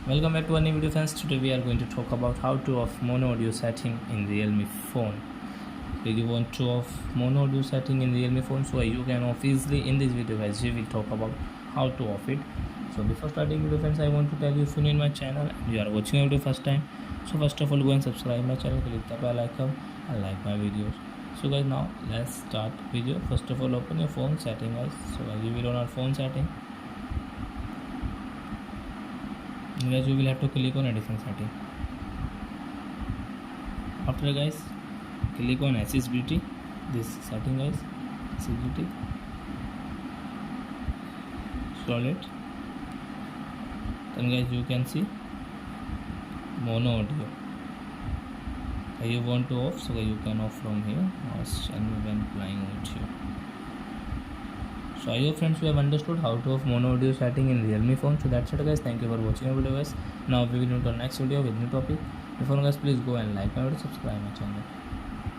Welcome back to a new video, friends. Today we are going to talk about how to off mono audio setting in Realme phone. If you want to off mono audio setting in Realme phone, so you can off easily. In this video guys, we will talk about how to off it. So before starting video, friends, I want to tell you, if you are in my channel and you are watching my video first time, so first of all go and subscribe my channel, click the bell icon and like my videos. So guys, now let's start video. First of all, open your phone setting guys. So guys, you will on our phone setting. Guys, you will have to click on edition setting. After guys, click on accessibility, this setting guys, accessibility, scroll it, then guys you can see mono audio. You want to off, so you can off from here and when playing audio. So I hope friends you have understood how to off mono audio setting in Realme phone. So that's it guys, thank you for watching our video guys. Now we will move to the next video with new topic. Before guys, please go and like my video, subscribe my channel.